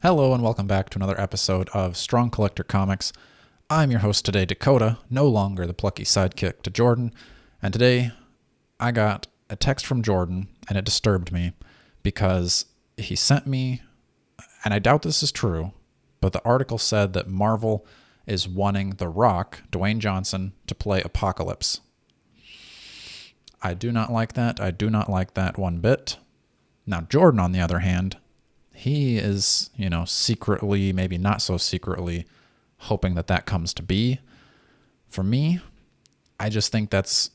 Hello and welcome back to another episode of Strong Collector Comics. I'm your host today, Dakota, no longer the plucky sidekick to Jordan, and today I got a text from Jordan and it disturbed me because he sent me, and I doubt this is true, but the article said that Marvel is wanting The Rock, Dwayne Johnson, to play Apocalypse. I do not like that. I do not like that one bit. Now, Jordan, on the other hand, he is, secretly, maybe not so secretly, hoping that comes to be. For me, I just think that's,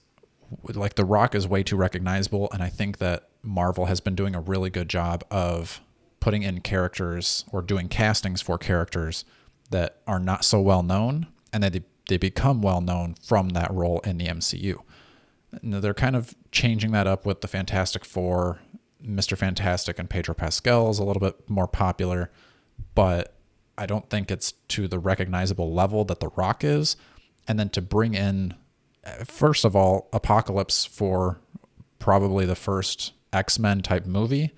like, The Rock is way too recognizable, and I think that Marvel has been doing a really good job of putting in characters or doing castings for characters that are not so well known, and that they become well known from that role in the MCU. And they're kind of changing that up with the Fantastic Four. Mr. Fantastic and Pedro Pascal is a little bit more popular, but I don't think it's to the recognizable level that The Rock is. And then to bring in, first of all, Apocalypse for probably the first X-Men type movie,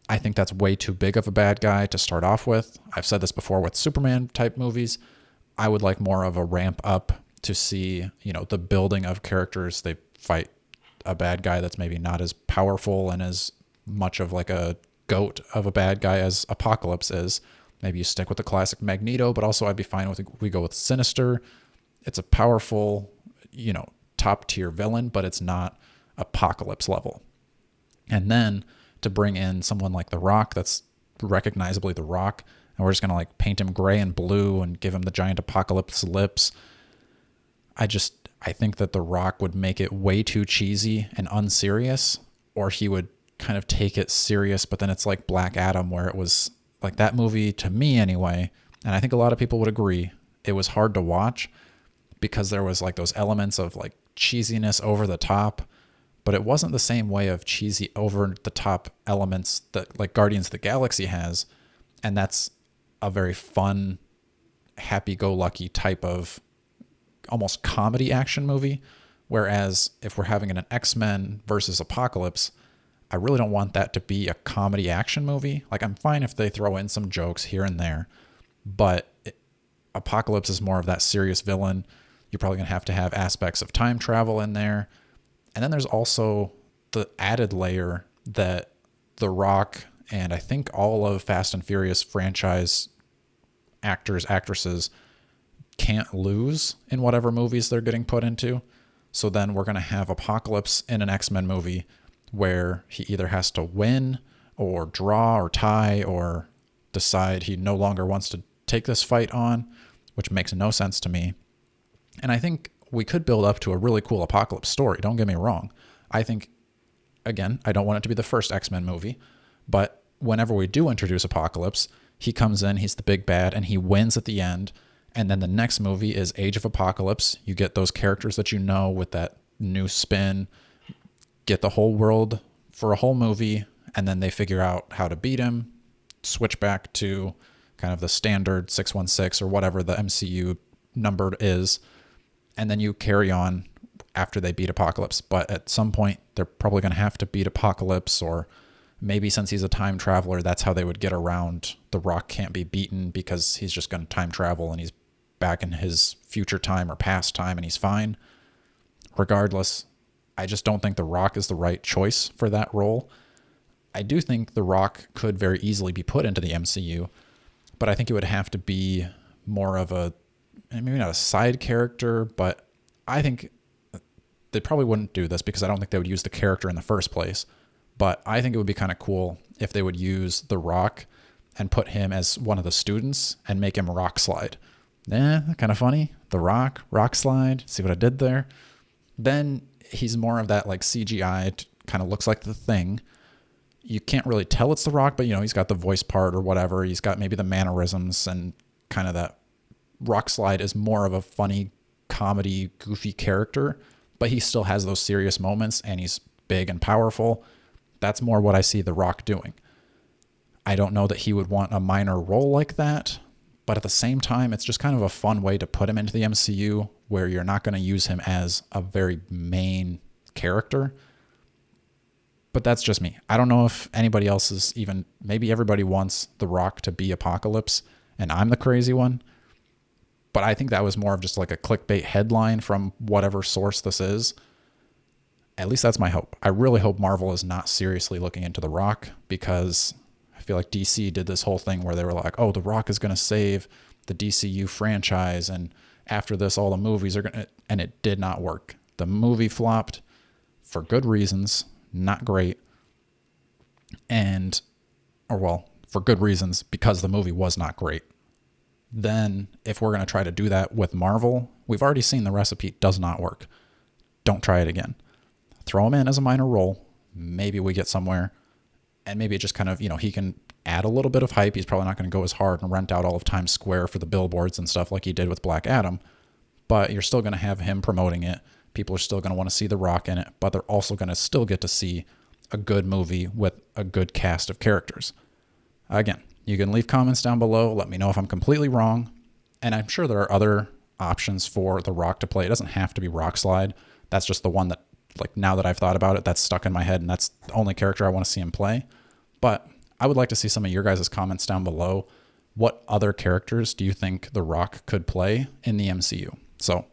I think that's way too big of a bad guy to start off with. I've said this before with Superman type movies. I would like more of a ramp up to see, the building of characters. They fight a bad guy that's maybe not as powerful and as much of like a goat of a bad guy as Apocalypse is. Maybe you stick with the classic Magneto, but also I'd be fine with, we go with Sinister. It's a powerful, top tier villain, but it's not Apocalypse level. And then to bring in someone like The Rock, that's recognizably The Rock, and we're just going to paint him gray and blue and give him the giant Apocalypse lips. I think that The Rock would make it way too cheesy and unserious, or he would kind of take it serious, but then it's like Black Adam, where it was like that movie, to me anyway, and I think a lot of people would agree, it was hard to watch because there was like those elements of like cheesiness over the top, but it wasn't the same way of cheesy over the top elements that like Guardians of the Galaxy has, and that's a very fun, happy-go-lucky type of almost comedy action movie. Whereas if we're having an X-Men versus Apocalypse, I really don't want that to be a comedy action movie. Like, I'm fine if they throw in some jokes here and there, but Apocalypse is more of that serious villain. You're probably going to have aspects of time travel in there. And then there's also the added layer that The Rock and I think all of Fast and Furious franchise actors, actresses can't lose in whatever movies they're getting put into. So then we're going to have Apocalypse in an X-Men movie where he either has to win or draw or tie or decide he no longer wants to take this fight on, which makes no sense to me. And I think we could build up to a really cool Apocalypse story. Don't get me wrong. I think, again, I don't want it to be the first X-Men movie, but whenever we do introduce Apocalypse, he comes in, he's the big bad, and he wins at the end. And then the next movie is Age of Apocalypse. You get those characters that you know with that new spin, get the whole world for a whole movie, and then they figure out how to beat him, switch back to kind of the standard 616 or whatever the MCU numbered is, and then you carry on after they beat Apocalypse. But at some point, they're probably going to have to beat Apocalypse, or maybe since he's a time traveler, that's how they would get around The Rock can't be beaten because he's just going to time travel and he's back in his future time or past time and he's fine. Regardless, I just don't think The Rock is the right choice for that role. I do think The Rock could very easily be put into the MCU, but I think it would have to be more of a, maybe not a side character, but I think they probably wouldn't do this because I don't think they would use the character in the first place. But I think it would be kind of cool if they would use The Rock and put him as one of the students and make him rock slide. Kind of funny. The Rock, rock slide. See what I did there? Then he's more of that like CGI, kind of looks like the Thing. You can't really tell it's The Rock, but he's got the voice part or whatever. He's got maybe the mannerisms and kind of that. Rock slide is more of a funny comedy, goofy character, but he still has those serious moments and he's big and powerful. That's more what I see The Rock doing. I don't know that he would want a minor role like that, but at the same time, it's just kind of a fun way to put him into the MCU where you're not going to use him as a very main character. But that's just me. I don't know if anybody else is even, maybe everybody wants The Rock to be Apocalypse and I'm the crazy one. But I think that was more of just like a clickbait headline from whatever source this is. At least that's my hope. I really hope Marvel is not seriously looking into The Rock, because I feel like DC did this whole thing where they were like, oh, The Rock is going to save the DCU franchise, and after this, all the movies are going to, and it did not work. The movie flopped for good reasons, not great. For good reasons, because the movie was not great. Then if we're going to try to do that with Marvel, we've already seen the recipe does not work. Don't try it again. Throw him in as a minor role. Maybe we get somewhere, and maybe it just kind of, he can add a little bit of hype. He's probably not going to go as hard and rent out all of Times Square for the billboards and stuff like he did with Black Adam, but you're still going to have him promoting it. People are still going to want to see The Rock in it, but they're also going to still get to see a good movie with a good cast of characters. Again, you can leave comments down below. Let me know if I'm completely wrong. And I'm sure there are other options for The Rock to play. It doesn't have to be Rock Slide. That's just the one that, like, now that I've thought about it, that's stuck in my head, and that's the only character I want to see him play. But I would like to see some of your guys' comments down below. What other characters do you think The Rock could play in the MCU? So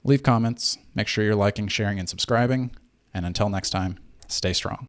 leave comments. Make sure you're liking, sharing, and subscribing. And until next time, stay strong.